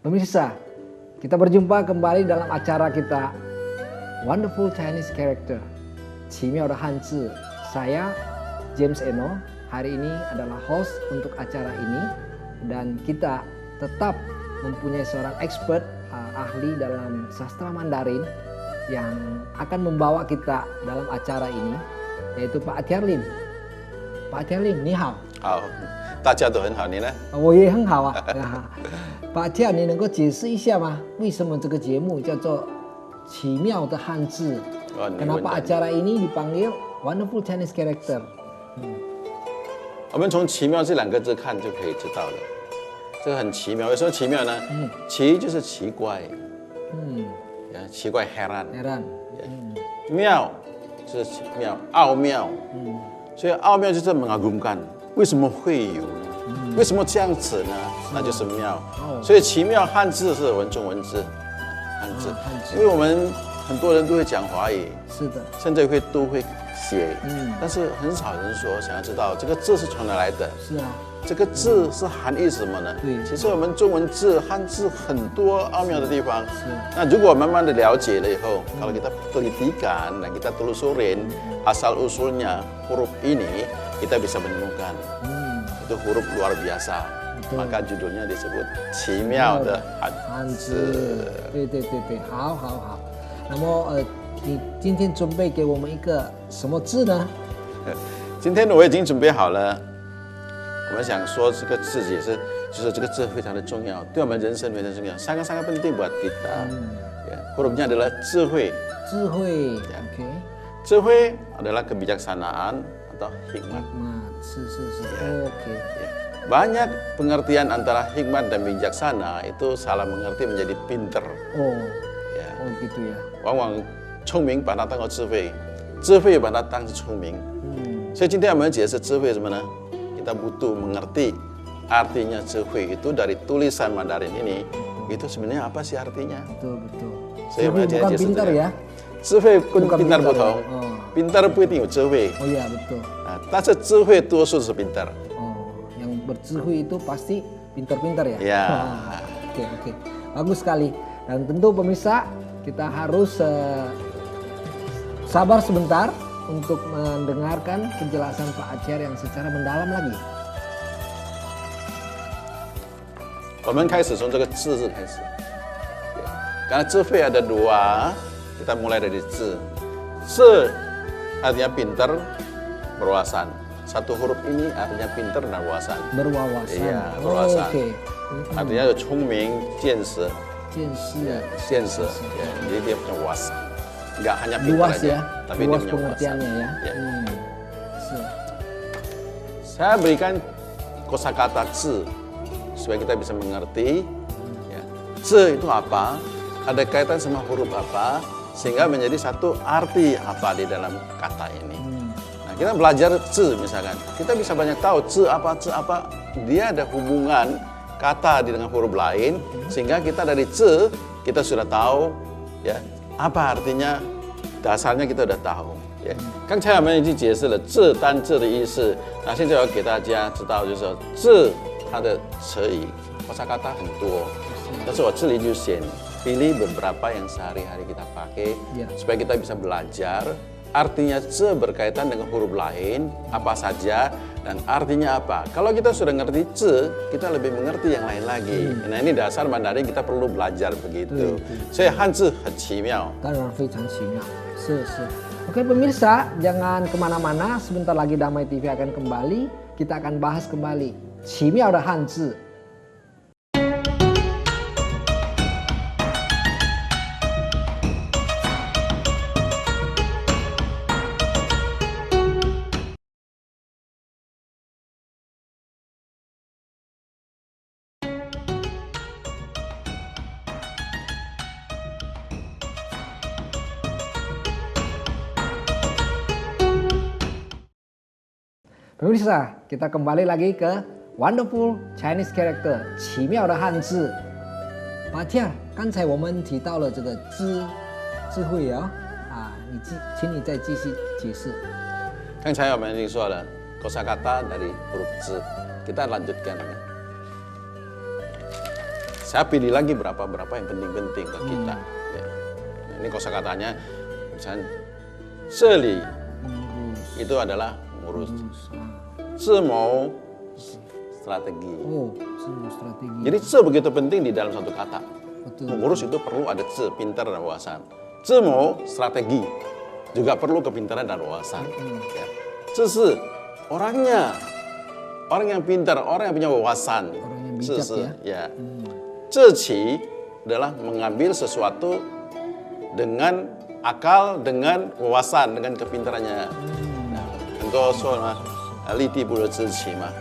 Pemirsa, kita berjumpa kembali dalam acara kita Wonderful Chinese Character, 奇妙的汉字. Saya James Eno, hari ini adalah host untuk acara ini dan kita tetap mempunyai seorang expert ahli dalam sastra Mandarin yang akan membawa kita dalam acara ini, yaitu Pak Atiar Lim. Pak Atiar Lim, 你好。好，大家都很好，你呢？我也很好啊。Pak Atiar， 你能够解释一下吗？为什么这个节目叫做奇妙的汉字？ Kenapa acara ini dipanggil Wonderful Chinese Character？ 我们从奇妙这两个字看就可以知道了，这个很奇妙。为什么奇妙呢？奇就是奇怪，奇怪 heran， 妙就是妙，奥妙，所以奥妙就是mengagumkan。为什么会有呢？为什么这样子呢？那就是妙。所以奇妙汉字是文中文字，汉字，因为我们很多人都会讲华语，是的，甚至都会写，但是很少人说想要知道这个字是从哪来的。是啊，这个字是含义什么呢？对，其实我们中文字汉字很多奥妙的地方。那如果慢慢的了解了以后，kalau kita telitikan dan kita telusurin asal usulnya huruf ini, kita bisa menemukan itu huruf luar biasa. Maka judulnya disebut 奇妙的汉字。对对对对，好好好。那么你今天准备给我们一个什么字呢？今天我已经准备好了。我们想说这个字也是，就是这个字非常的重要，对我们人生非常重要，sangat-sangat penting buat kita. Hurufnya adalah 智慧。智慧 ，OK。智慧 adalah kebijaksanaan atau hikmat. OK. Banyak pengertian antara hikmat dan bijaksana itu salah mengerti menjadi pinter. Oh gitu ya. 往往聪明把它当作智慧，智慧把它当成聪明。所以今天我们解释智慧什么呢？ Kita butuh mengerti artinya 智慧 itu dari tulisan Mandarin ini. Itu sebenarnya apa sih artinya? Betul. 所以我们要解释 pintar ya. 智慧跟 pintar 不同。pintar 不一定有智慧。 Oh iya betul. 但是智慧多数是 pintar。 yang ber智慧 itu pasti pintar-pintar ya. Ya. Oke. Bagus sekali. Dan tentu pemirsa kita harus sabar sebentar untuk mendengarkan penjelasan Pak Atiar yang secara mendalam lagi. 我们开始从这个字开始。karena 智慧 ada dua, kita mulai dari 智。智 artinya pintar, berwawasan. Satu huruf ini artinya pintar dan wawasan. Berwawasan. Iya, berwawasan. Okay. Artinya 聪明、见识。 见识. Ya, jadi dia punya wawasan. Enggak hanya pintar luas aja, ya, tapi luas dia punya pengertiannya ya. Saya berikan kosakata 智 supaya kita bisa mengerti. 智 itu apa? Ada kaitan sama huruf apa? Sehingga menjadi satu arti apa di dalam kata ini. Nah, kita belajar 智 misalkan, kita bisa banyak tahu 智 apa, dia ada hubungan kata dengan huruf lain, sehingga kita dari 智 kita sudah tahu ya apa artinya, dasarnya kita sudah tahu. 刚才我们已经解释了字单字的意思，那现在我要给大家知道，就是说字它的词语kosakata 很多，但是我这里就选 pilih beberapa yang sehari-hari kita pakai supaya kita bisa belajar artinya 字 berkaitan dengan huruf lain apa saja dan artinya apa. Kalau kita sudah ngerti 字 kita lebih mengerti yang lain lagi. Nah ini dasar Mandarin kita perlu belajar begitu. 所以汉字很奇妙。 当然非常奇妙。是。Oke pemirsa, jangan kemana-mana. Sebentar lagi Damai TV akan kembali. Kita akan bahas kembali 奇妙的汉字。 Pemirsa, kita kembali lagi ke Wonderful Chinese Character 奇妙的汉字。Pak Atiar， 刚才我们提到了这个智慧请你再继续解释。刚才我们已经说了 kosakata dari huruf 智， kita lanjutkan. saya pilih lagi berapa yang penting-penting ke kita. Ya. Nah, ini kosakatanya, misalnya, seli itu adalah ngurus. Semau strategi. Oh, strategi. Jadi begitu penting di dalam satu kata. Betul. Mengurus itu perlu ada pintar dan wawasan. Mau strategi juga perlu kepintaran dan wawasan. Ya. Orangnya, orang yang pintar, orang yang punya wawasan. Orang yang bijak ya. Zeci adalah mengambil sesuatu dengan akal, dengan wawasan, dengan kepintarannya. Nah, tentu soal liti bulu zeci mah.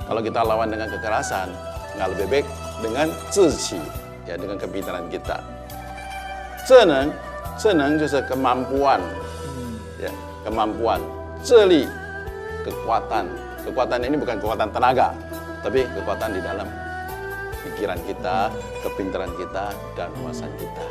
Kalau kita lawan dengan kekerasan, nggak lebih baik dengan zeci, ya dengan kepintaran kita. Zeneng就是 kemampuan, ya kemampuan. Zeli kekuatan. Kekuatan ini bukan kekuatan tenaga, tapi kekuatan di dalam pikiran kita, kepintaran kita, dan wawasan kita.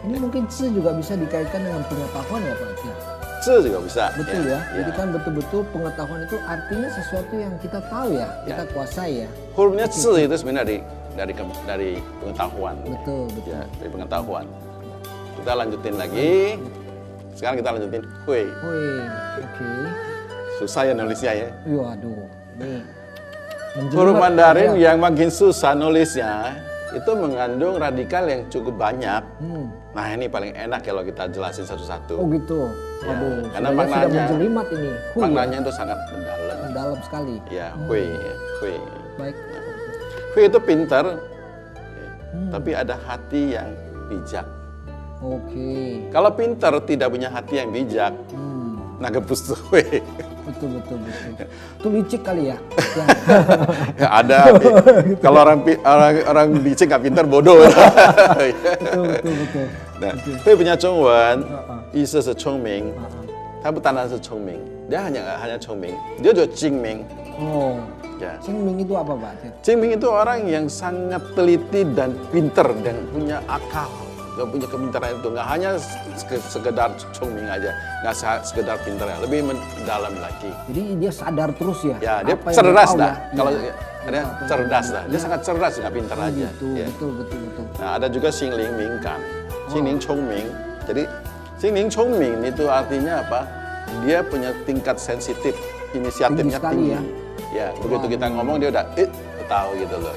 Ini mungkin zi juga bisa dikaitkan dengan pengetahuan ya Pak Tia? Zi juga bisa. Betul ya. Jadi kan betul-betul pengetahuan itu artinya sesuatu yang kita tahu ya, kita kuasai ya. Hurufnya zi itu sebenarnya dari pengetahuan. Betul. Ya, dari pengetahuan. Kita lanjutin lagi. Sekarang kita lanjutin hui. Oke. Susah ya nulisnya ya. Waduh, ini huruf Mandarin yang makin susah nulisnya itu mengandung radikal yang cukup banyak. Nah ini paling enak kalau kita jelasin satu-satu. Oh gitu. Waduh. Ya, karena maknanya sudah menjelimat ini. Maknanya itu sangat mendalam. Mendalam sekali. Ya, hui. Baik. Hui itu pintar, tapi ada hati yang bijak. Oke. Kalau pintar tidak punya hati yang bijak, nagebus tuh hui. Betul. Itu licik kali ya? Ya ada. Kalau orang licik nggak pintar bodoh. betul. Nah, hui punya Zhongwen, 意思是聪明，他不单单是聪明，dia hanya 聪明，dia juga 精明。 Oh. Ya. Cingming itu apa Pak? Cingming itu orang yang sangat teliti dan pintar dan punya akal. Gak punya kepintaran itu, nggak hanya sekedar congming aja, nggak sekedar pintar, lebih mendalam lagi. Jadi dia sadar terus ya? Ya, dia cerdas dah. Kalau dia cerdas dah, dia sangat cerdas, nggak pintar aja. Betul. Nah, ada juga Xingling Mingkan, Xingling Chongming. Jadi Xingling Chongming itu artinya apa? Dia punya tingkat sensitif, inisiatifnya tinggi. Ya, begitu kita ngomong dia udah tahu gitu loh.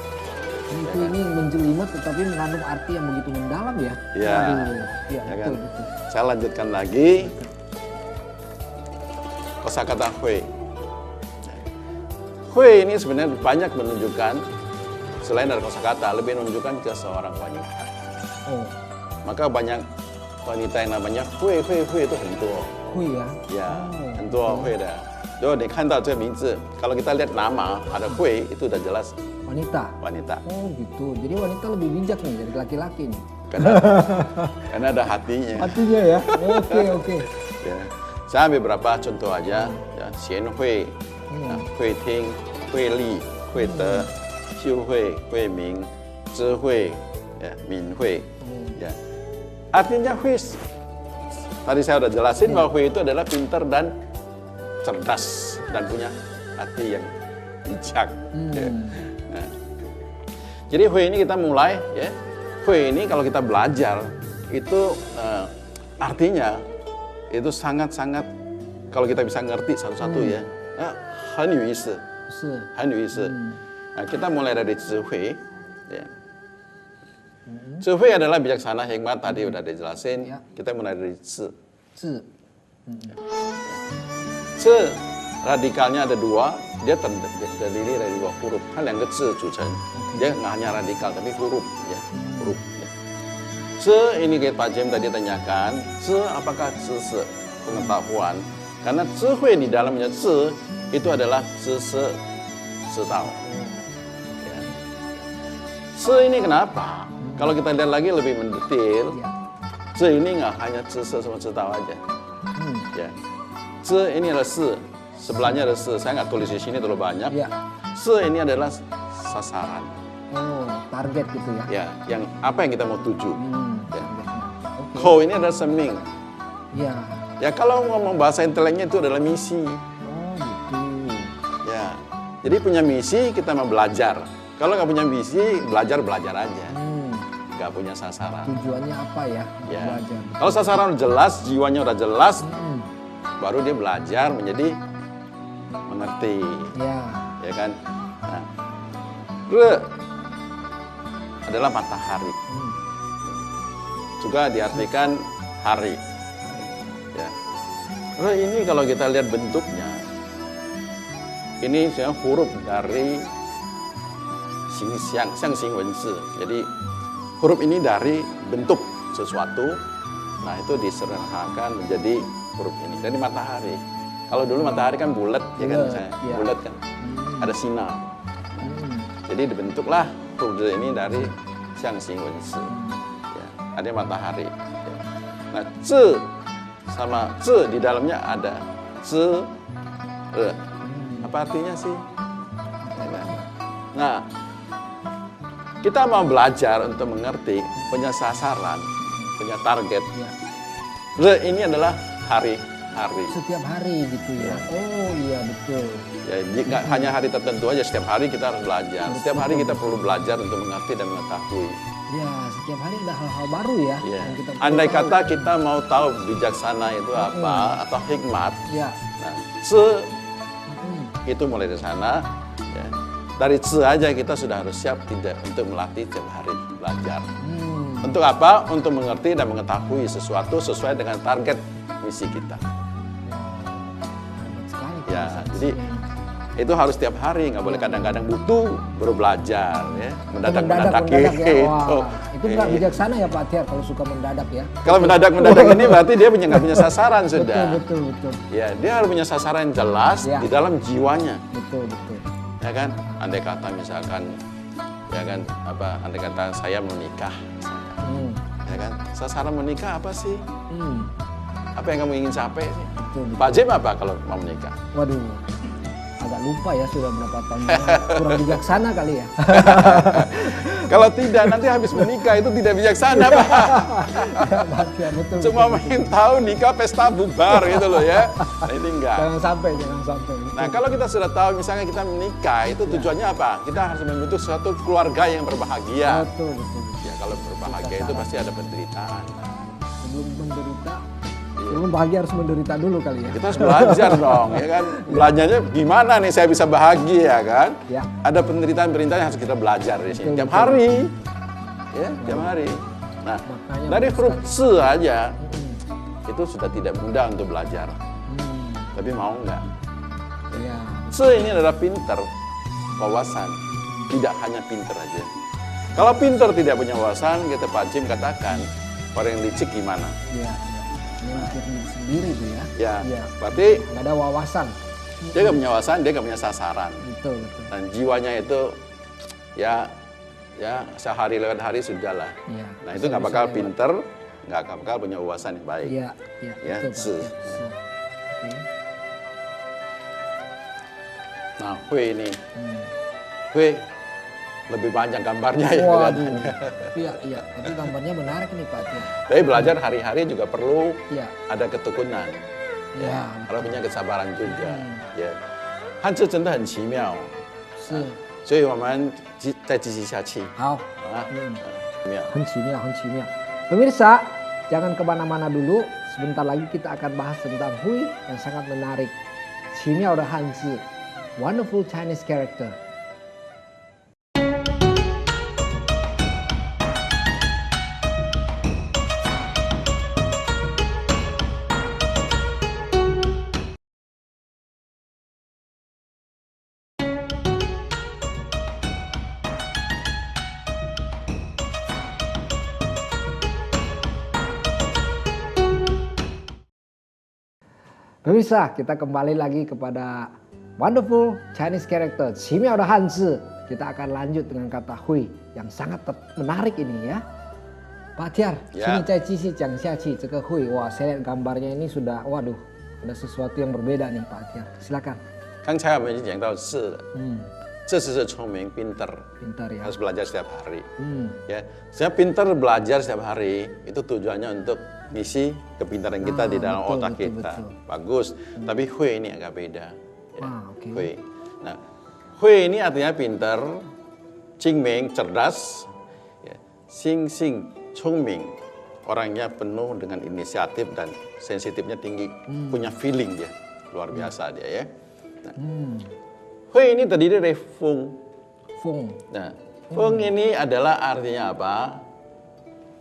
Ini menjelimet tetapi mengandung arti yang begitu mendalam ya. Ya, betul. Saya lanjutkan lagi. Kosakata hui. Hui ini sebenarnya banyak menunjukkan, selain dari kosakata, lebih menunjukkan ke seorang wanita. Oh. Maka banyak wanita yang namanya hui itu hentuo. Hui ya? Ya, hentuo hui dah. Jadi, kalau kita lihat nama ada hui itu udah jelas. Wanita. Oh gitu. Jadi wanita lebih bijak nih dari laki-laki nih. Karena ada hatinya. Hatinya ya. Oke. Ya. Saya ambil beberapa contoh aja. Ya, xian hui, hui ting, hui li, hui de, xiu hui, hui ming, zhi hui, ya, min hui. Ya. Artinya hui. Tadi saya udah jelasin bahwa hui itu adalah pintar dan cerdas dan punya hati yang bijak. Ya. Nah. Jadi hui ini kita mulai ya. Hui ini kalau kita belajar itu artinya itu sangat-sangat kalau kita bisa ngerti satu-satu ya. Han yu isi. Nah, kita mulai dari zhi hui ya. Zhi hui adalah bijaksana, hikmat, tadi udah dijelasin. Ya. Kita mulai dari zi. Zi radikalnya ada dua, dia terdiri dari dua huruf. Kan yang zi zucheng. Dia nggak hanya radikal tapi huruf ya, huruf. Ya. Zi ini kayak Pak Jem tadi tanyakan, zi apakah zi pengetahuan? Karena zi hui di dalamnya zi itu adalah zi tahu. Ya. Zi ini kenapa? Kalau kita lihat lagi lebih mendetail, zi ini nggak hanya zi sama zi tahu aja. Ya. Zi ini adalah zi. Sebelahnya ada se, saya nggak tulis di sini terlalu banyak. Ya. Se ini adalah sasaran. Oh, target gitu ya? Ya, yang apa yang kita mau tuju. Ya. Ko ini adalah seming. Ya. Ya kalau ngomong bahasa inteleknya itu adalah misi. Oh gitu. Ya, jadi punya misi kita mau belajar. Kalau nggak punya misi, belajar aja. nggak punya sasaran. Tujuannya apa ya? Ya. Belajar. Kalau sasaran jelas, jiwanya udah jelas, Hmm. baru dia belajar menjadi mengerti, Ya. ya kan? Nah, re adalah matahari, Hmm. juga diartikan hari. Ya. Re ini kalau kita lihat bentuknya, ini sebenarnya huruf dari Xiang Xing Wen Si. Jadi huruf ini dari bentuk sesuatu, nah itu disederhanakan menjadi huruf ini dari matahari. Kalau dulu matahari kan bulat, ya kan, Bulat, misalnya ya. bulat kan, ada sinar. Hmm. Jadi dibentuklah huruf ini dari Xiang Xing Wen Si. Ya, ada matahari. Ya. Nah, zi sama zi di dalamnya ada zi, re. Apa artinya sih? Nah, kita mau belajar untuk mengerti, punya sasaran, punya target. Ya. Re ini adalah hari-hari. Setiap hari gitu ya. Oh iya betul. Ya, nggak hanya hari tertentu aja, setiap hari kita harus belajar. Setiap hari kita perlu belajar untuk mengerti dan mengetahui. Ya, setiap hari ada hal-hal baru ya. Ya. Yang kita perlu Andai tahu. kata kita mau tahu bijaksana itu apa atau hikmat, Ya. nah, se Hmm. itu mulai dari sana. Ya. Dari se aja kita sudah harus siap tidak untuk melatih setiap hari belajar. Hmm. Untuk apa? Untuk mengerti dan mengetahui sesuatu sesuai dengan target misi kita. Hebat sekali. Ya, Pak. jadi itu harus setiap hari, nggak boleh kadang-kadang butuh baru belajar, ya. mendadak Mendadak ya. gitu. Wah, itu nggak Iya. bijaksana ya Pak Tiar kalau suka mendadak ya. Kalau mendadak ini berarti dia nggak punya sasaran sudah. Betul, betul, betul. Ya, dia harus punya sasaran yang jelas Ya. di dalam jiwanya. Betul, betul. Ya kan? Andai kata misalkan, ya kan, andai kata saya menikah, Hmm. ya kan? Sasaran menikah apa sih? Hmm. Apa yang kamu ingin capai sih? Betul, betul. Pak Jim apa kalau mau menikah? Waduh, agak lupa ya sudah berapa tahun. Kurang bijaksana kali ya. Kalau tidak, nanti habis menikah itu tidak bijaksana, Pak. Ya, Pak Tiar, betul. Cuma betul. main tahu nikah pesta bubar gitu loh ya. Nah, ini enggak. Jangan sampai, jangan sampai. Nah, kalau kita sudah tahu misalnya kita menikah, itu tujuannya apa? Kita harus membentuk suatu keluarga yang berbahagia. Betul, betul, betul. Ya, kalau berbahagia itu pasti ada penderitaan. Sebelum menderita, sebelum bahagia harus menderita dulu kali ya. Kita harus belajar dong, ya kan? Belajarnya gimana nih saya bisa bahagia kan? Ya. Ada penderitaan-penderitaan yang harus kita belajar di sini. Betul, Tiap betul. hari. Ya, tiap hari. Nah, Makanya dari bagus huruf sekali. se aja, Hmm. itu sudah tidak mudah untuk belajar. Hmm. Tapi mau nggak? Ya. Se ini adalah pinter, wawasan. Tidak hanya pinter aja. Kalau pinter tidak punya wawasan, kita Pak Jim katakan, orang yang licik gimana? Ya, ini mikir diri sendiri tuh ya. Ya, Iya. berarti Nggak ada wawasan. dia nggak punya wawasan, dia nggak punya sasaran. Betul, betul. Dan jiwanya itu, ya sehari lewat hari sudah lah. Iya. Nah itu nggak bakal Bisa pinter, nggak bakal punya wawasan yang baik. Iya, iya, Ya, betul Pak. se. Ya, se. Oke. Nah, hui ini, Hmm. hui lebih banyak gambarnya ya. Waduh. kelihatannya. Iya, iya. Tapi gambarnya menarik nih Pak Tiar. Tapi belajar hari-hari juga perlu Iya. ada ketekunan. Ya. Harus punya kesabaran juga. Hmm. Ya, 汉字真的很奇妙，是。所以我们再继续下去好。啊，嗯。妙。很奇妙,很奇妙. Pemirsa, jangan kemana-mana dulu. Sebentar lagi kita akan bahas tentang Hui yang sangat menarik. 奇妙的汉字 Wonderful Chinese Character. Pemirsa, kita kembali lagi kepada Wonderful Chinese Character, 奇妙的汉字. Kita akan lanjut dengan kata Hui yang sangat menarik ini ya. Pak Tiar, Ya. sini saya cisi讲下去这个 Hui. Wah, saya lihat gambarnya ini sudah, waduh, ada sesuatu yang berbeda nih Pak Tiar. Silakan. 刚才我们已经讲到字了， 这是聪明 pinter， Pintar ya. harus belajar setiap hari. Hmm. Ya, saya pinter belajar setiap hari itu tujuannya untuk ngisi kepintaran kita di dalam betul, otak betul, kita. betul. Bagus. Tapi hui ini agak beda. Ya, Oke. hui. Nah, hui ini artinya pinter, cingming, cerdas. Ya. Xing Xing, Chongming. Orangnya penuh dengan inisiatif dan sensitifnya tinggi. Punya feeling dia. Luar biasa dia ya. Nah, Hui ini terdiri dari Feng. Feng. Nah, Feng ini adalah artinya apa?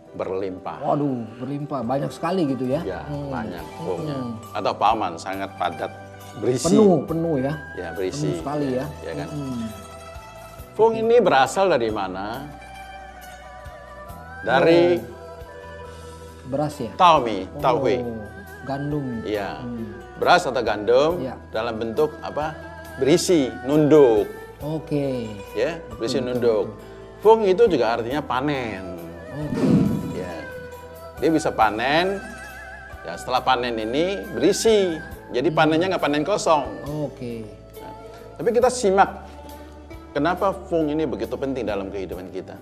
Berlimpah. Waduh, berlimpah. Banyak sekali gitu ya. Ya, banyak Fengnya. Atau paman, sangat padat. Berisi. Penuh ya. Ya, berisi. Penuh sekali ya. Ya kan? Feng ini berasal dari mana? Dari beras ya. Taomi, Taohui. Gandum. Iya. Beras atau gandum Ya. dalam bentuk apa? Berisi, nunduk. Oke. Ya, berisi nunduk. Feng itu juga artinya panen. Oke. Ya. Dia bisa panen. Ya, setelah panen ini berisi. Jadi panennya nggak panen kosong. Oke. Nah, tapi kita simak kenapa Feng ini begitu penting dalam kehidupan kita.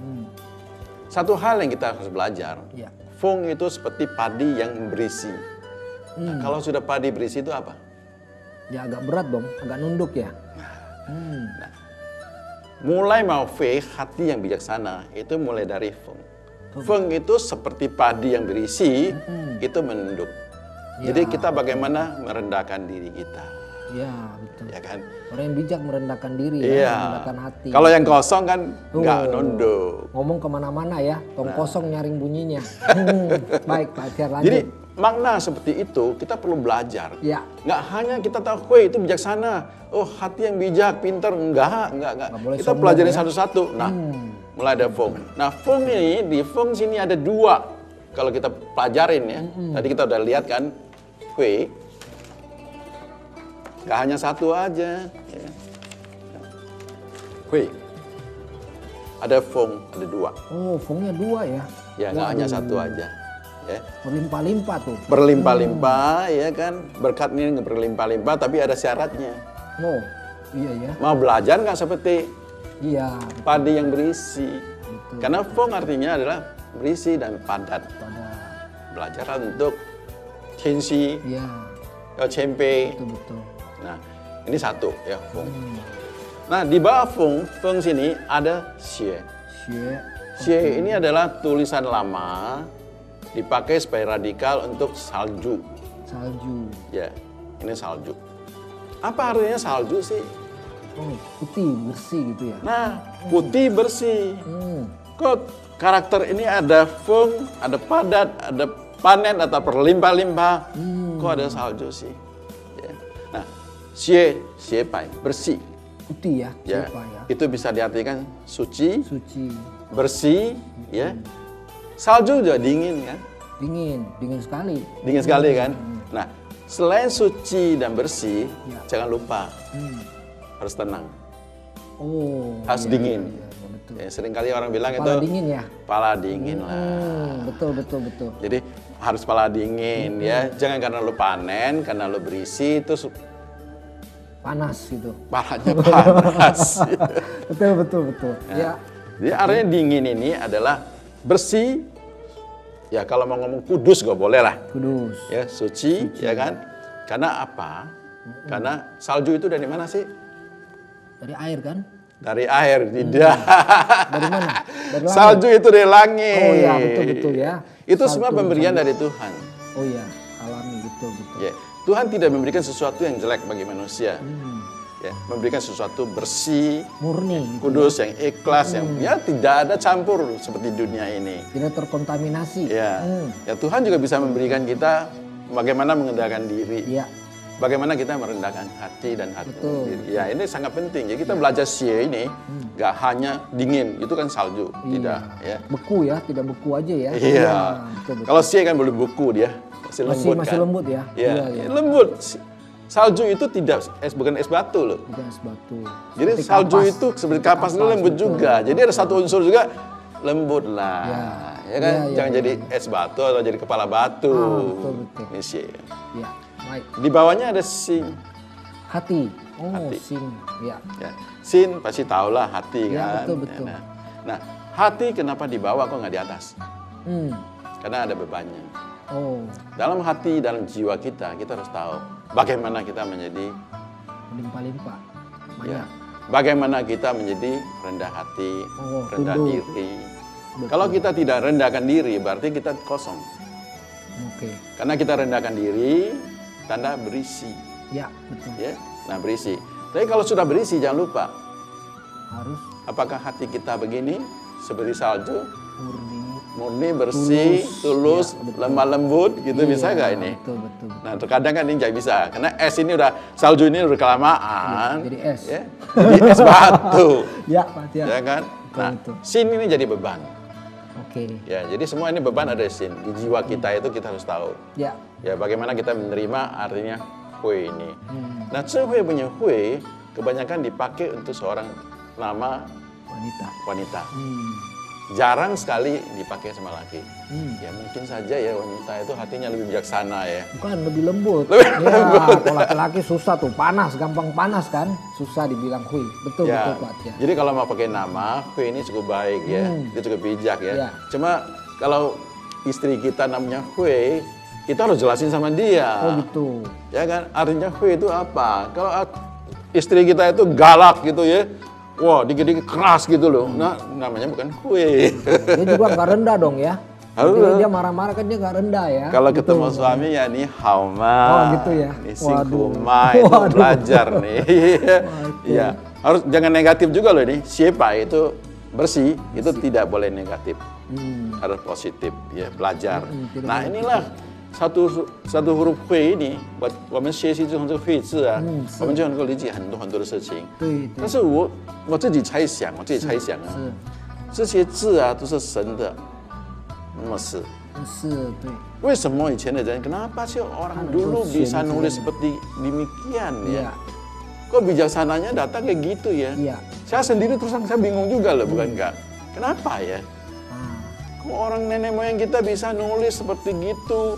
Satu hal yang kita harus belajar. Ya. Feng itu seperti padi yang berisi. Nah, kalau sudah padi berisi itu apa? Ya agak berat dong, agak nunduk ya. Mulai mau Fei, hati yang bijaksana, itu mulai dari Feng. Feng itu seperti padi yang berisi, itu menunduk. Jadi kita bagaimana merendahkan diri kita. Ya betul. Ya kan? Orang yang bijak merendahkan diri ya, Iya. merendahkan hati. Kalau yang kosong kan nggak nunduk. Ngomong kemana-mana ya, tong kosong nyaring bunyinya. Baik Pak Tiar, lanjut. Jadi makna seperti itu kita perlu belajar. Ya. Nggak hanya kita tahu, weh itu bijaksana. Oh hati yang bijak, pintar. Enggak. boleh Kita sombong pelajari ya. satu-satu. Nah, mulai ada Feng. Nah, Feng ini, di Feng sini ada dua. Kalau kita pelajarin ya. Tadi kita udah lihat kan, weh. Nggak hanya satu aja. Ya. Weh. Ada Feng, ada dua. Oh, Fengnya dua ya. Ya, nggak hanya satu aja. Ya. Berlimpah-limpah tuh. Berlimpah-limpah, ya kan? Berkat ini berlimpah-limpah, tapi ada syaratnya. Oh, iya ya. Mau belajar nggak seperti Iya. padi yang berisi? Betul. Karena Feng artinya adalah berisi dan padat. Pada. Belajar untuk tianxi, Iya. cempe. Betul. Nah, ini satu ya Feng. Nah, di bawah Feng sini ada xie. Xie. Xie ini adalah tulisan lama dipakai supaya radikal untuk salju. Salju. Ya, ini salju. Apa artinya salju sih? Oh, putih, bersih gitu ya. Nah, putih bersih. Hmm. Kok karakter ini ada Feng, ada padat, ada panen atau berlimpah-limpah. Kok ada salju sih? Ya. Nah, xie pai, bersih. Putih ya, Ya, siapa ya? itu bisa diartikan suci, Suci. bersih, ya. Salju juga dingin kan? Dingin sekali. Dingin sekali kan? Nah, selain suci dan bersih, Ya. jangan lupa harus tenang, Oh. harus iya, dingin. iya, iya, betul. Ya, seringkali orang bilang Kepala itu dingin ya. kepala dingin lah. Betul. Jadi harus kepala dingin ya. Jangan karena lu panen, karena lu berisi terus Panas gitu. palanya panas. Betul. Ya. Jadi artinya dingin ini adalah bersih. Ya kalau mau ngomong kudus gak boleh lah. Kudus. Ya suci, ya kan? Karena apa? Karena salju itu dari mana sih? Dari air kan? Dari air, tidak. Dari mana? Dari langit. Salju itu dari langit. Oh iya, betul ya. Itu Salju, semua pemberian dari Tuhan. Oh iya, alami betul. Ya, Tuhan tidak memberikan sesuatu yang jelek bagi manusia. Ya, memberikan sesuatu bersih, Murni gitu. kudus, yang ikhlas, yang ya tidak ada campur seperti dunia ini. Tidak terkontaminasi. Ya, ya Tuhan juga bisa memberikan kita bagaimana mengendalikan diri. Iya. Bagaimana kita merendahkan hati dan hati Betul. diri. Ya, ini sangat penting. Jadi kita belajar xie ini nggak hanya dingin, itu kan salju, tidak. Ya. Beku ya, tidak beku aja ya. Iya. Betul. Kalau xie kan belum beku dia, masih lembut Masih kan. lembut ya. Iya, Iya. lembut. Salju itu tidak bukan es batu loh. Bukan es batu. Jadi Seperti salju kapas. itu seperti kapas itu lembut betul. juga. Jadi ada satu unsur juga lembut lah. Ya kan? Iya, Jangan jadi es batu atau jadi kepala batu. betul. Ini xie. Iya, baik. Di bawahnya ada sin. Hati. Oh, Hati. sing. Ya. Ya. Sin pasti tahulah hati Ya, kan. betul. Nah, hati kenapa di bawah kok nggak di atas? Karena ada bebannya. Oh, Dalam hati, dalam jiwa kita harus tahu bagaimana kita menjadi limpah-limpah. Banyak. ya, bagaimana kita menjadi rendah hati, Oh, rendah tunduk. diri, Kalau kita tidak rendahkan diri, berarti kita kosong. Oke. Karena kita rendahkan diri, tanda berisi. Ya, betul. Ya, nah berisi. Tapi kalau sudah berisi, jangan lupa. Harus Apakah hati kita begini, seperti salju, murni, bersih, tulus, Ya, betul. lemah lembut, gitu Iya, bisa nggak ini? Betul, betul. Nah, terkadang kan ini nggak bisa, karena es ini udah, salju ini udah kelamaan. Iya, jadi es. Ya, jadi es batu. Ya, Pak Tia. Ya kan? Nah, betul. sin ini jadi beban. Oke. Ya, jadi semua ini beban ada di sin. Di jiwa kita itu kita harus tahu. Ya. Ya, bagaimana kita menerima artinya hui ini. Hmm, Nah, hui punya hui kebanyakan dipakai untuk seorang nama wanita. Jarang sekali dipakai sama laki. Ya mungkin saja ya wanita itu hatinya lebih bijaksana ya. Bukan, lebih lembut. Lebih Ya, lembut. kalau laki-laki susah tuh, panas, gampang panas kan. Susah dibilang hui. Betul, Ya, betul Pak Tia. jadi kalau mau pakai nama, Hui ini cukup baik ya, dia cukup bijak ya. Ya. Cuma kalau istri kita namanya Hui, kita harus jelasin sama dia. Oh gitu. Ya kan, artinya Hui itu apa? Kalau istri kita itu galak gitu ya, wah dikit-dikit keras gitu loh, nah namanya bukan Hui. Dia juga nggak rendah dong ya. Harus. Jadi dia marah-marah kan dia nggak rendah ya. Kalau Gitu. ketemu suami ya nih hauma, Oh, gitu ya. nih Waduh. singkuma itu Waduh. belajar nih. Oke. Iya, harus jangan negatif juga loh ini. Siapa itu bersih itu tidak boleh negatif, harus positif ya belajar. tidak Nah boleh inilah satu huruf hui ini buat 我们学习这种hui 字啊，我们就能够理解很多很多的事情。对对但是我自己猜想啊，这些字啊都是神的，那么是。是对。为什么以前的人kenapa sih orang dulu bisa nulis seperti demikian ya? Iya. Kok bijaksananya datang kayak gitu ya? Iya. Saya sendiri terus saya bingung juga loh, bukan enggak? Kenapa ya? Kok orang nenek moyang kita bisa nulis seperti gitu?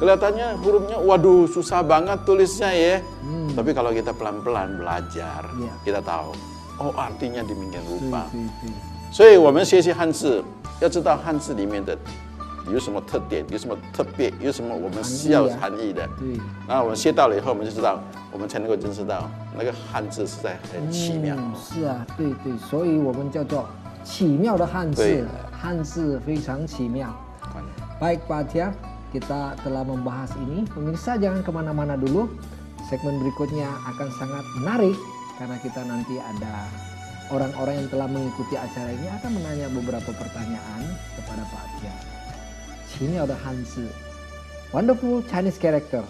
Kelihatannya hurufnya, waduh susah banget tulisnya ya. Tapi kalau kita pelan-pelan belajar, Iya. kita tahu, oh artinya demikian rupa. 对对。所以我们学习汉字，要知道汉字里面的有什么特点，有什么特别，有什么我们需要含义的。对。然后我们学到了以后，我们就知道，我们才能够认识到那个汉字实在很奇妙。是啊，对对，所以我们叫做奇妙的汉字对，汉字非常奇妙。Baik Pak Tia, kita telah membahas ini. Pemirsa jangan kemana-mana dulu. Segmen berikutnya akan sangat menarik karena kita nanti ada orang-orang yang telah mengikuti acara ini akan menanya beberapa pertanyaan kepada Pak Tia. 奇妙的汉字 Wonderful Chinese Character.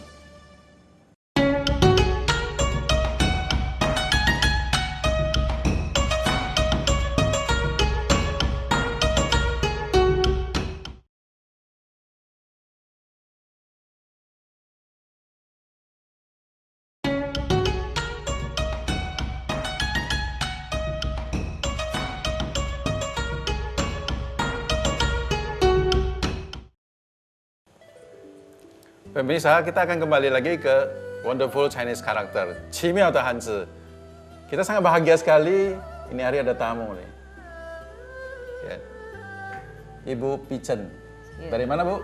Pemirsa, kita akan kembali lagi ke Wonderful Chinese Character, 奇妙的汉字. Kita sangat bahagia sekali, ini hari ada tamu nih. Ya. Ibu Pichen. Ya. Dari mana Bu?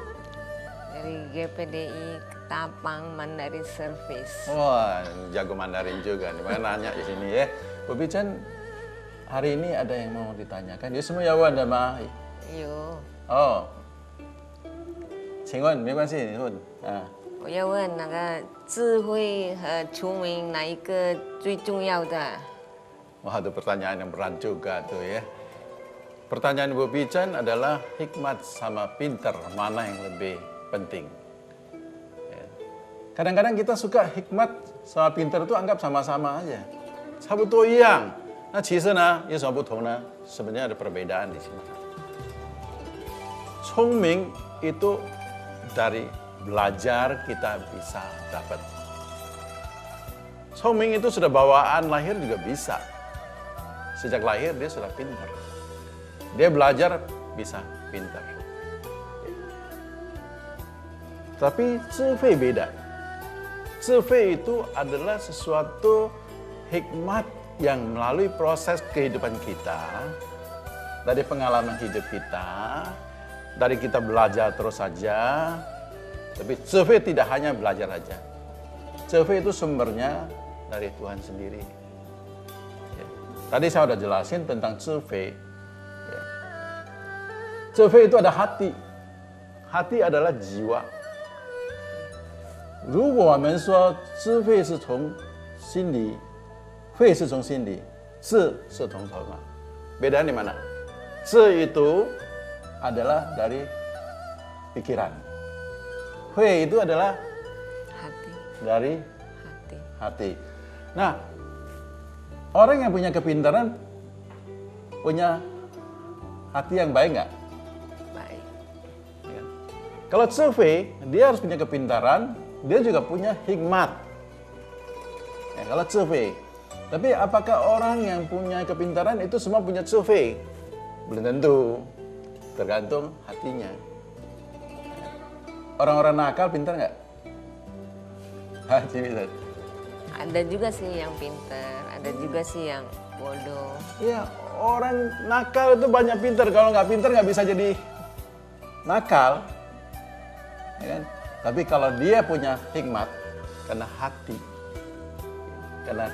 Dari GPDI Ketapang Mandarin Service. Wah, jago Mandarin juga nih, makanya nanya di sini ya. Bu Pichen, hari ini ada yang mau ditanyakan. Ya semua ya Wan Ma. 有， Oh. 请问没关系，你问啊。我要问那个智慧和聪明哪一个最重要的？ Wah, itu pertanyaan yang berat juga tuh ya. Pertanyaan Ibu Pichen adalah hikmat sama pinter, mana yang lebih penting? Ya. Kadang-kadang kita suka hikmat sama pinter itu anggap sama-sama aja. 差不多一样。那其实呢，有什么不同呢？ Sebenarnya ada perbedaan di sini. 聪明 itu dari belajar kita bisa dapat. 聪明 itu sudah bawaan lahir juga bisa. Sejak lahir dia sudah pintar. Dia belajar bisa pintar. Tapi 智慧 beda. 智慧 itu adalah sesuatu hikmat yang melalui proses kehidupan kita, dari pengalaman hidup kita, dari kita belajar terus saja. Tapi 智慧 tidak hanya belajar saja. 智慧 itu sumbernya dari Tuhan sendiri. Ya. Tadi saya sudah jelasin tentang 智慧. Ya. Zhifei itu ada hati. Hati adalah jiwa. 如果我们说智慧是从心里，慧是从心里，智是从头脑。Beda di mana? 智 itu adalah dari pikiran. Hui itu adalah hati, dari hati. hati. Nah, orang yang punya kepintaran punya hati yang baik nggak? Baik. Ya. Kalau Zhifei, dia harus punya kepintaran, dia juga punya hikmat. Ya, kalau Zhifei. Tapi apakah orang yang punya kepintaran itu semua punya Zhifei? Belum tentu. Tergantung hatinya. Orang-orang nakal pintar nggak? Hah, Cibisan? Ada juga sih yang pintar, ada juga sih yang bodoh. Iya, orang nakal itu banyak pintar. Kalau nggak pintar nggak bisa jadi nakal. Ya kan? Tapi kalau dia punya hikmat, karena hati. Karena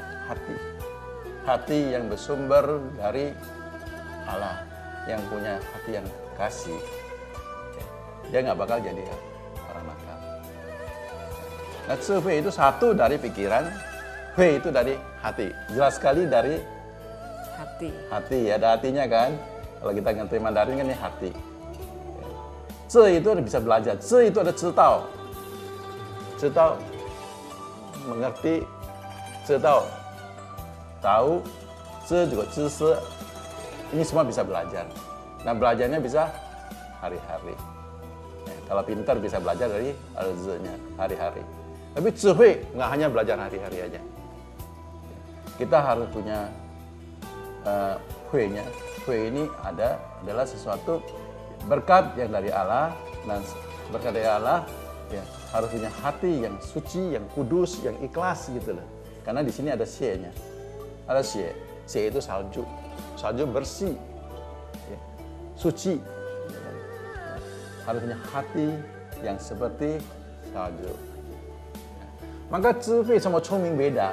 hati yang bersumber dari Allah, yang punya hati yang kasih, dia nggak bakal jadi orang nakal. Nah, Zhifei itu satu dari pikiran, Hui itu dari hati. Jelas sekali dari hati, ada hatinya kan? Kalau kita ngerti Mandarin kan ini hati. Zhi itu bisa belajar, Zhi itu ada zitao. Zitao mengerti, zitao tahu, Zhi juga zhi. Ini semua bisa belajar. Nah, belajarnya bisa hari-hari. Ya, kalau pintar bisa belajar dari zhi-nya hari-hari. Tapi Zhifei nggak hanya belajar hari-hari aja. Kita harus punya Hui-nya. Hui ini adalah sesuatu berkat yang dari Allah, dan berkat dari Allah ya, harus punya hati yang suci, yang kudus, yang ikhlas gitu loh. Karena di sini ada xie-nya. Ada xie. Xie itu salju. Salju bersih. Ya, suci. Harus punya hati yang seperti salju. Maka Zhifei sama Chongming beda.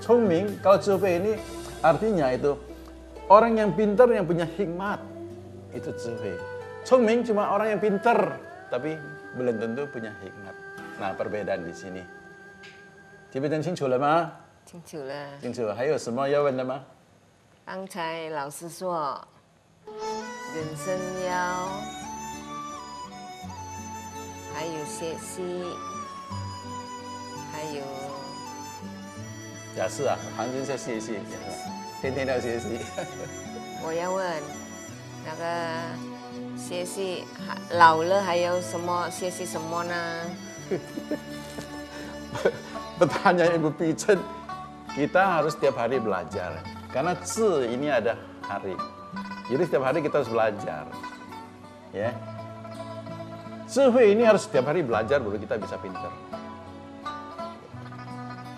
Chongming, kalau Zhifei ini artinya itu orang yang pintar yang punya hikmat. Itu Zhifei. Chongming cuma orang yang pintar, tapi belum tentu punya hikmat. Nah, perbedaan di sini. 记不清楚了吗？清楚了。清楚。还有什么要问的吗？刚才老师说，人生要还有学习，还有也是啊，行情在学习，天天都要学习。我要问那个学习老了还有什么学习什么呢？ Pertanyaan Ibu Pichen, kita harus setiap hari belajar. Karena Zhi ini ada hari. Jadi setiap hari kita harus belajar. Ya. Zhifei ini harus setiap hari belajar baru kita bisa pintar.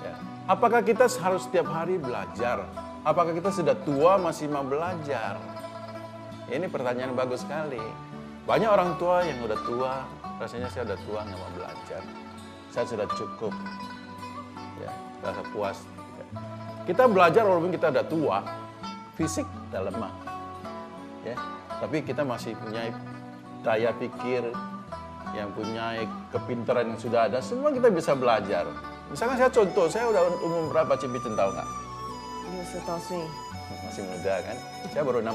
Ya. Apakah kita harus setiap hari belajar? Apakah kita sudah tua masih mau belajar? Ini pertanyaan bagus sekali. Banyak orang tua yang udah tua, rasanya saya udah tua nggak mau belajar. Saya sudah cukup. Ya, rasa puas. Ya. Kita belajar walaupun kita udah tua, fisik udah lemah. Ya. Tapi kita masih punya daya pikir, yang punya kepintaran yang sudah ada, semua kita bisa belajar. Misalkan saya contoh, saya udah umur berapa Cibichen tahu nggak? 60多岁。 Masih muda kan? Saya baru 67.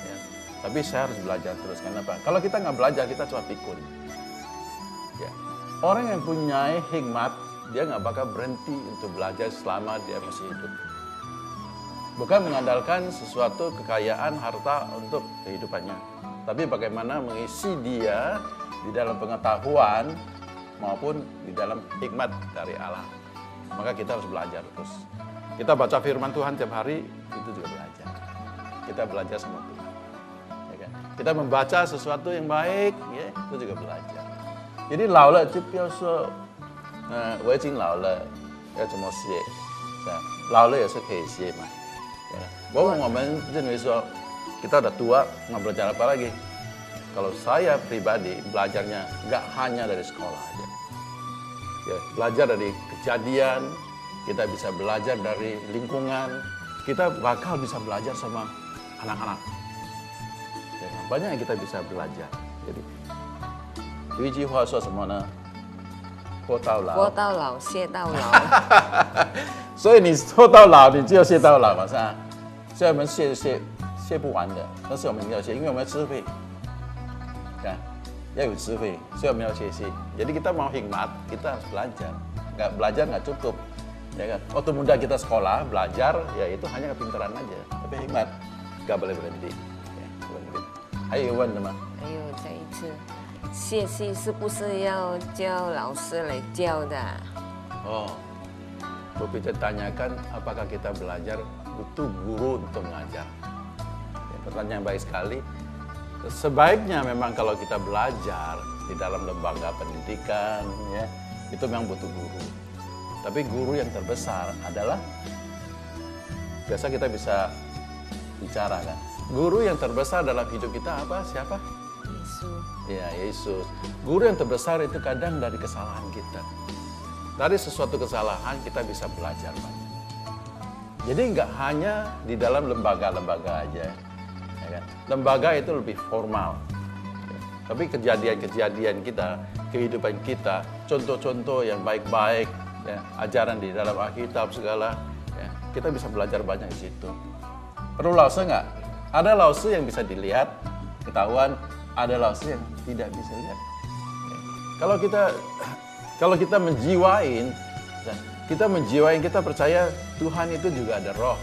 Ya. Tapi saya harus belajar terus. Kenapa? Kalau kita nggak belajar, kita cuma pikun. Ya. Orang yang punya hikmat, dia nggak bakal berhenti untuk belajar selama dia masih hidup. Bukan mengandalkan sesuatu kekayaan, harta untuk kehidupannya. Tapi bagaimana mengisi dia di dalam pengetahuan maupun di dalam hikmat dari Allah. Maka kita harus belajar terus. Kita baca firman Tuhan tiap hari, itu juga belajar. Kita belajar sama Tuhan. Ya kan? Kita membaca sesuatu yang baik, ya, itu juga belajar. Jadi 老了就不要说我已经老了要怎么写，老了也是可以写嘛。Walaupun我们认为说kita udah tua, nggak belajar apa lagi. Kalau saya pribadi belajarnya nggak hanya dari sekolah aja. Ya, belajar dari kejadian, kita bisa belajar dari lingkungan, kita bakal bisa belajar sama anak-anak. Ya, banyak yang kita bisa belajar. Jadi, 有一句话说什么呢？活到老。活到老，谢到老。所以你活到老，你就要谢到老嘛，是吧？所以我们谢不完的，但是我们要谢，因为我们要智慧，kan? 要有智慧，所以我们要学习。Jadi kita mau hikmat, kita harus belajar. Nggak belajar nggak cukup, ya kan? Waktu muda kita sekolah belajar, ya itu hanya kepintaran aja. Tapi hikmat nggak boleh berhenti. Ya, berhenti. Ayo Iwan teman. 还有这一次，谢谢是不是要叫老师来教的？ Oh, Bu Pijet tanyakan apakah kita belajar butuh guru untuk mengajar. Ya, pertanyaan baik sekali. Sebaiknya memang kalau kita belajar di dalam lembaga pendidikan, ya, itu memang butuh guru. Tapi guru yang terbesar adalah, biasa kita bisa bicara kan, guru yang terbesar dalam hidup kita apa? Siapa? Yesus. Ya, Yesus. Guru yang terbesar itu kadang dari kesalahan kita. Dari sesuatu kesalahan kita bisa belajar banyak. Jadi nggak hanya di dalam lembaga-lembaga aja, ya kan? Lembaga itu lebih formal. Ya. Tapi kejadian-kejadian kita, kehidupan kita, contoh-contoh yang baik-baik, ya, ajaran di dalam Alkitab segala, ya, kita bisa belajar banyak di situ. Perlu lause nggak? Ada lause yang bisa dilihat, ketahuan, ada lause yang tidak bisa lihat. Ya. Kalau kita menjiwain, kita percaya Tuhan itu juga ada roh.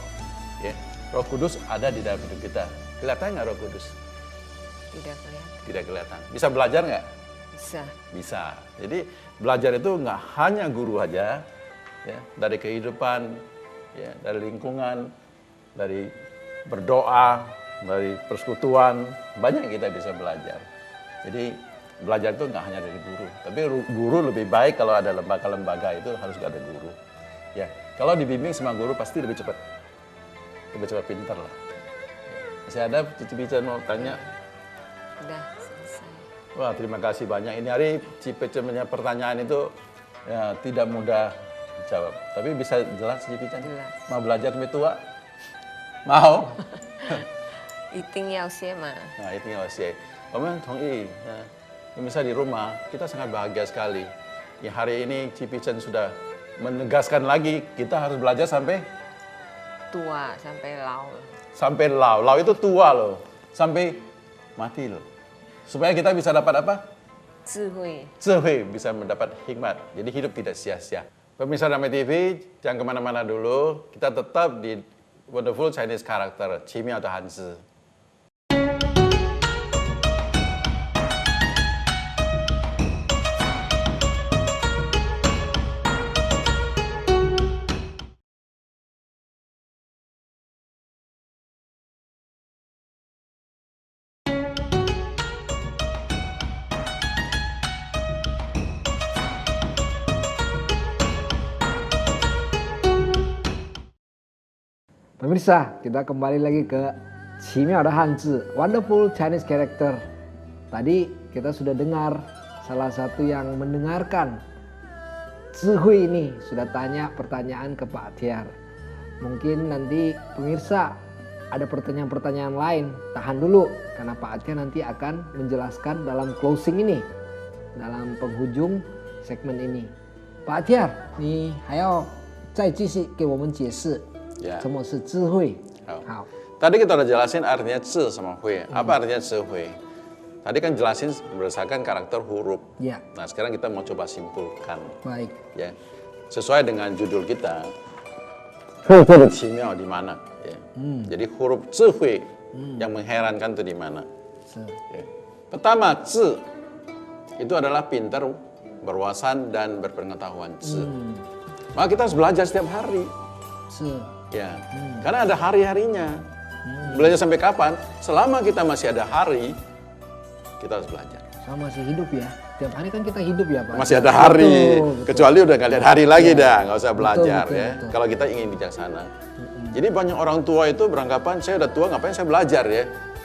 Ya. Roh Kudus ada di dalam hidup kita. Kelihatan nggak Roh Kudus? Tidak kelihatan. Tidak kelihatan. Bisa belajar nggak? Bisa. Bisa. Jadi belajar itu nggak hanya guru aja, ya, dari kehidupan, ya, dari lingkungan, dari berdoa, dari persekutuan, banyak yang kita bisa belajar. Jadi belajar itu nggak hanya dari guru, tapi guru lebih baik kalau ada lembaga-lembaga itu harus ada guru. Ya, kalau dibimbing sama guru pasti lebih cepat pintar lah. Masih ada Cici-Pican mau tanya? Udah selesai. Wah, terima kasih banyak. Ini hari Cici-Pican punya pertanyaan itu ya, tidak mudah dijawab, tapi bisa jelas Cici-Pican. Jelas. Mau belajar sampai tua? Mau? 一定要先嘛。 Nah, itu yang saya. Kamu同意. Ya. Misalnya di rumah, kita sangat bahagia sekali. Ya, hari ini Cici-Pican sudah menegaskan lagi, kita harus belajar sampai Tua sampai lau. sampai lau. Lau itu tua loh. Sampai mati loh. Supaya kita bisa dapat apa? 智慧。 Zhihui, bisa mendapat hikmat. Jadi hidup tidak sia-sia. Pemirsa Damai TV, jangan kemana-mana dulu. Kita tetap di Wonderful Chinese Character, 奇妙的汉字。Pemirsa, kita kembali lagi ke 奇妙的汉字 Wonderful Chinese Character. Tadi kita sudah dengar salah satu yang mendengarkan Zhihui ini sudah tanya pertanyaan ke Pak Tiar. Mungkin nanti pemirsa ada pertanyaan-pertanyaan lain, tahan dulu karena Pak Tiar nanti akan menjelaskan dalam closing ini, dalam penghujung segmen ini. Pak Tiar, 你还要再继续给我们解释 Ya. 什么是智慧？ 好. Tadi kita udah jelasin artinya zi sama hui. Apa artinya zi hui? Tadi kan jelasin berdasarkan karakter huruf. Ya, Nah, sekarang kita mau coba simpulkan. baik. Ya. Sesuai dengan judul kita. Huruf Qimiao di mana? Ya. Jadi huruf zi hui yang mengherankan itu di mana? Ya. Pertama, zi itu adalah pintar, berwawasan dan berpengetahuan. Zi. Maka kita harus belajar setiap hari. Ya, karena ada hari-harinya. Belajar sampai kapan? Selama kita masih ada hari, kita harus belajar. Sama masih hidup ya. Tiap hari kan kita hidup ya Pak. Masih ada hari, Betul. kecuali udah nggak lihat hari lagi dah, nggak usah belajar betul, ya. betul. Kalau kita ingin bijaksana. Jadi banyak orang tua itu beranggapan saya udah tua, ngapain saya belajar ya?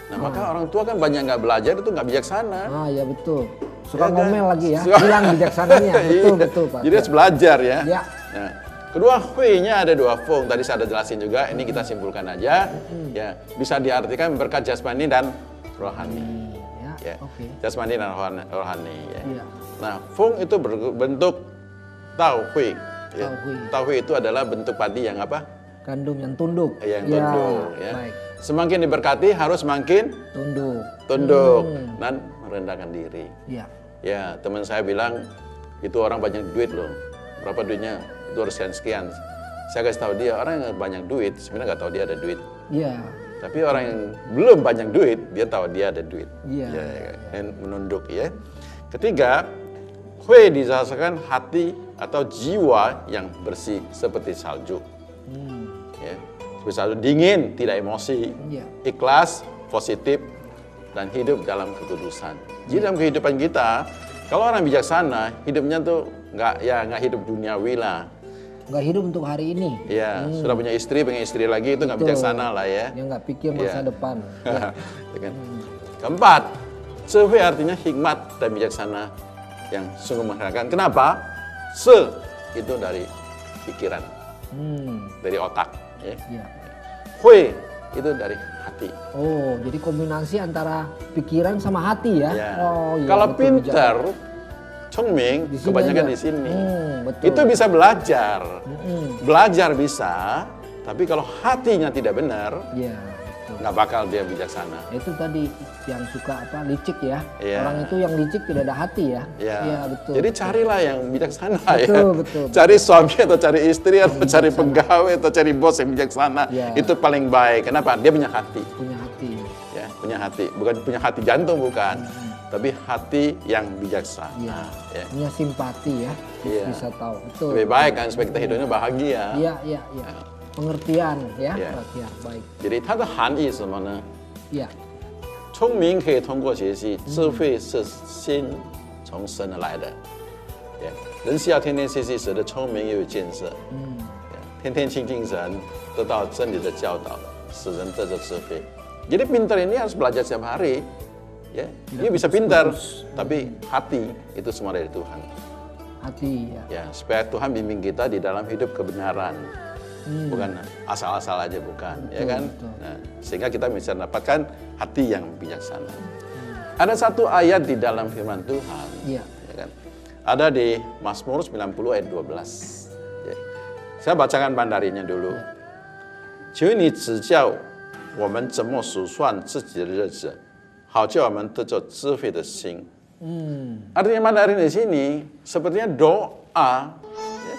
Nah maka orang tua kan banyak nggak belajar itu nggak bijaksana. Ah ya betul. Suka Ya kan? ngomel lagi ya. Suka- Hilang bijaksananya. Betul Iya. betul Pak. Jadi harus belajar ya. Ya. Nah, kedua, hui-nya ada dua fung. Tadi saya ada jelasin juga. Ini kita simpulkan aja. Ya, bisa diartikan berkat jasmani dan rohani. Ya, Ya. oke. Jasmani dan rohani. Ya. Iya. Nah, feng itu berbentuk tauhui. Ya. Tauhui. Tauhui itu adalah bentuk padi yang apa? Gandum yang tunduk. Yang tunduk. Ya. Baik. Semakin diberkati harus semakin Tunduk. dan merendahkan diri. Iya. Ya, teman saya bilang itu orang banyak duit loh. Berapa duitnya? Itu harus sekian. Saya kasih tahu dia, orang yang banyak duit sebenarnya nggak tahu dia ada duit. Iya. Tapi orang yang belum banyak duit, dia tahu dia ada duit. Iya. Ya, dan menunduk ya. Ketiga, hui dirasakan hati atau jiwa yang bersih seperti salju. Ya. Seperti salju dingin, tidak emosi, Iya. ikhlas, positif, dan hidup dalam kekudusan. Jadi dalam kehidupan kita, kalau orang bijaksana, hidupnya tuh nggak hidup duniawi lah. Nggak hidup untuk hari ini. Ya, sudah punya istri, pengen istri lagi, itu nggak Betul. bijaksana lah ya. Yang nggak pikir masa Iya. depan. Ya. Gitu kan. Keempat, sehui artinya hikmat dan bijaksana yang sungguh menghargakan. Kenapa? Se itu dari pikiran, dari otak. Ya. Iya. Hui itu dari hati. Oh, jadi kombinasi antara pikiran sama hati ya? Ya. Oh, iya. Kalau betul, pinter, Chongming, Di sini kebanyakan aja. di sini. Betul. Itu bisa belajar. Mm-mm. Belajar bisa, tapi kalau hatinya tidak benar, Iya, betul. nggak bakal dia bijaksana. Itu tadi yang suka apa licik ya? Iya. Orang itu yang licik tidak ada hati ya? Ya. Iya, betul. Jadi carilah yang bijaksana ya. Betul, betul. Cari suami atau cari istri atau cari pegawai atau cari bos yang bijaksana. Ya. Itu paling baik. Kenapa? Dia punya hati. Punya hati. Ya, punya hati. Bukan punya hati jantung bukan. Tapi hati yang bijaksana. Iya. Ya. Punya simpati ya. Iya. Bisa tahu. Betul. Lebih baik kan supaya kita hidupnya bahagia. Iya, iya, iya. Pengertian ya, Iya. perhatian. Baik. jadi它的含义是什么呢？ Iya. 聪明可以通过学习，智慧是心从神而来的。人是要天天学习，使得聪明又有见识。天天亲近神，得到真理的教导，使人得着智慧。Jadi pintar ini harus belajar setiap hari. Ya, dia bisa pintar, tapi hati itu semua dari Tuhan. Hati ya. Ya, supaya Tuhan bimbing kita di dalam hidup kebenaran. Bukan asal-asal aja bukan, ya kan? betul. Nah, sehingga kita bisa mendapatkan hati yang bijaksana. Ada satu ayat di dalam firman Tuhan, Iya. ya kan? Ada di Mazmur 90 ayat 12. Ya. Saya bacakan bandarinya dulu. 求你指教我们怎么数算自己的日子，好叫我们得着智慧的心。 Artinya Mandarin di sini sepertinya doa, ya,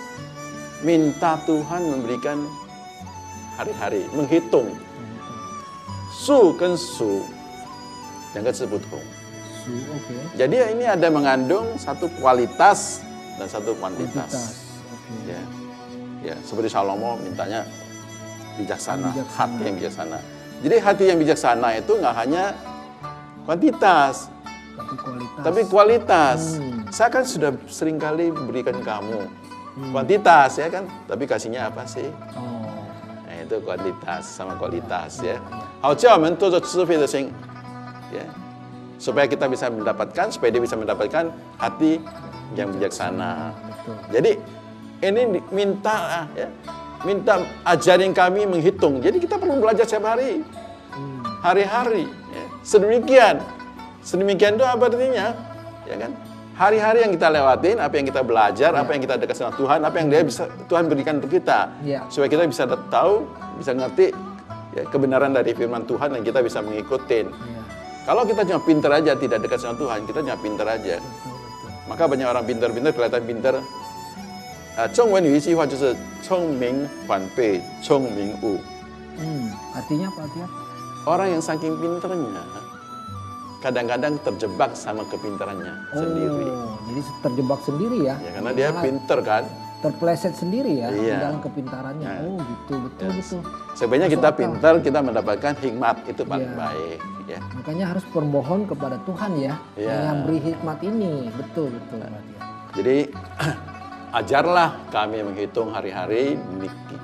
minta Tuhan memberikan hari-hari, menghitung. Su 跟数两个字不同， Su, oke. jadi ini ada mengandung satu kualitas dan satu kuantitas. Kuantitas. Oke. Ya, ya seperti Salomo mintanya bijaksana, Bijaksana. hati yang bijaksana. Jadi hati yang bijaksana itu nggak hanya kuantitas, Tapi kualitas. tapi kualitas. Saya kan sudah sering kali berikan kamu kuantitas ya kan, tapi kasihnya apa sih? Oh. Nah, itu kuantitas sama kualitas ya. 好叫我们做着智慧的心, ya, supaya kita bisa mendapatkan, supaya dia bisa mendapatkan hati yang bijaksana. Betul. Jadi ini minta ya, minta ajarin kami menghitung. Jadi kita perlu belajar setiap hari, hari-hari. Ya. Sedemikian itu apa artinya? Ya kan? Hari-hari yang kita lewatin, apa yang kita belajar, apa yang kita dekat sama Tuhan, apa yang dia bisa Tuhan berikan untuk kita, Ya. supaya kita bisa tahu, bisa ngerti ya, kebenaran dari firman Tuhan dan kita bisa mengikutin. Iya. Kalau kita cuma pintar aja, tidak dekat sama Tuhan, kita cuma pintar aja. Betul, betul. Maka banyak orang pintar-pintar kelihatan pintar. 中文有一句话就是聪明反被聪明误。 Artinya apa artinya? Orang yang saking pintarnya kadang-kadang terjebak sama kepintarannya sendiri. Oh, jadi terjebak sendiri ya? Ya karena dia Malah pintar kan. terpleset sendiri ya di Iya. dalam kepintarannya. Ya. Oh, gitu, betul, Ya. betul. Sebenarnya Masuk kita akal. pintar, kita mendapatkan hikmat itu paling Iya. baik. Ya. Makanya harus bermohon kepada Tuhan ya, Iya. yang beri hikmat ini. Betul, betul. berarti ya. Jadi ajarlah kami menghitung hari-hari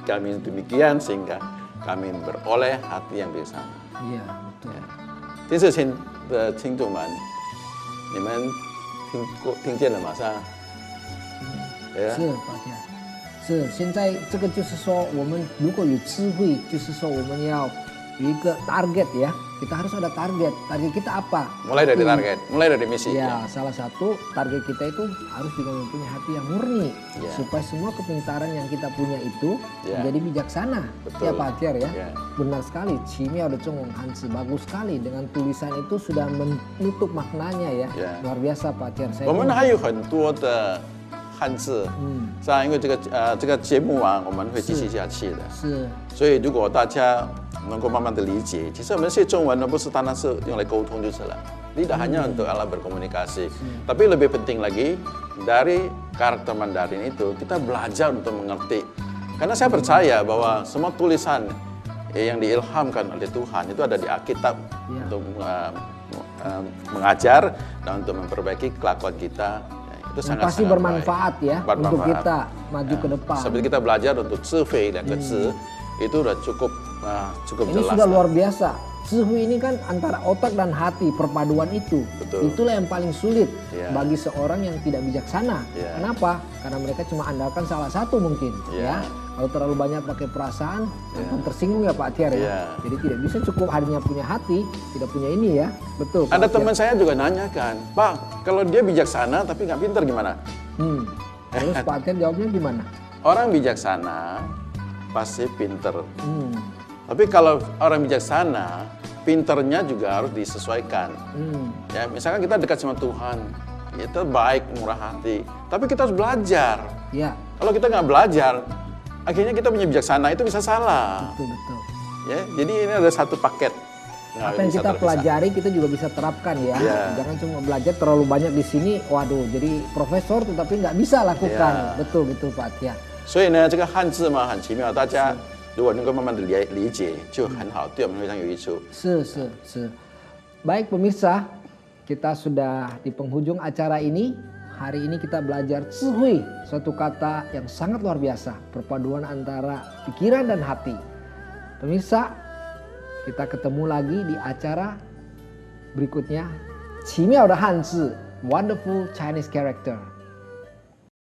kami demikian sehingga kami beroleh hati yang bijaksana. Iya, betul. 电视前的听众们，你们听见了吗？是吧？是，抱歉。是，现在这个就是说，我们如果有智慧，就是说我们要一个 target ya. Kita harus ada target. Target kita apa? Mulai dari target, mulai dari misi. Ya, salah satu target kita itu harus juga mempunyai hati yang murni. Ya. Supaya semua kepintaran yang kita punya itu Ya. menjadi bijaksana. Betul. Ya Pak Tiar ya. Ya. Benar sekali. Qimiao de Zhonggong Hanzi. Bagus sekali. Dengan tulisan itu sudah menutup maknanya ya. Ya. Luar biasa Pak Tiar. 我们还有很多的汉字，是啊，因为这个节目啊，我们会继续下去的。是所以如果大家能够慢慢的理解，其实我们学中文呢，不是单单是用来沟通就是了，tidak hanya untuk alat berkomunikasi, tapi lebih penting lagi dari karakter Mandarin itu kita belajar untuk mengerti. Karena saya percaya bahwa semua tulisan yang diilhamkan oleh Tuhan itu ada di Alkitab untuk mengajar dan untuk memperbaiki kelakuan kita. Itu yang pasti bermanfaat ya untuk kita maju ke depan. Seperti kita belajar untuk zhihui dan zi, itu udah cukup Ini jelas. sudah luar biasa. Zhihui ini kan antara otak dan hati, perpaduan itu. Betul. Itulah yang paling sulit Ya. bagi seorang yang tidak bijaksana. Ya. Kenapa? Karena mereka cuma andalkan salah satu mungkin. Ya. Ya. Kalau terlalu banyak pakai perasaan, akan tersinggung ya Pak Tiar ya. Ya. Jadi tidak bisa cukup hanya punya hati, tidak punya ini ya. Betul. Pak Ada Tiar. teman saya juga nanyakan, Pak, kalau dia bijaksana tapi nggak pintar gimana? Terus Pak Tiar jawabnya gimana? Orang bijaksana pasti pinter. Hmm. Tapi kalau orang bijaksana, pinternya juga harus disesuaikan. Ya, misalkan kita dekat sama Tuhan, kita baik, murah hati, tapi kita harus belajar. Ya, Kalau kita nggak belajar, akhirnya kita punya bijaksana itu bisa salah. betul. Ya, jadi ini ada satu paket. Nggak Apa yang bisa kita terpisah. pelajari kita juga bisa terapkan ya. Ya. Jangan cuma belajar terlalu banyak di sini, waduh jadi profesor tetapi nggak bisa lakukan. Ya. Betul Pak Tiar. 所以呢，这个汉字嘛很奇妙，大家如果能够慢慢的理解，就很好，对我们非常有益处。 Se. Baik pemirsa, kita sudah di penghujung acara ini. Hari ini kita belajar zhihui, suatu kata yang sangat luar biasa, perpaduan antara pikiran dan hati. Pemirsa, kita ketemu lagi di acara berikutnya. Qimiao de Hanzi, Wonderful Chinese Character.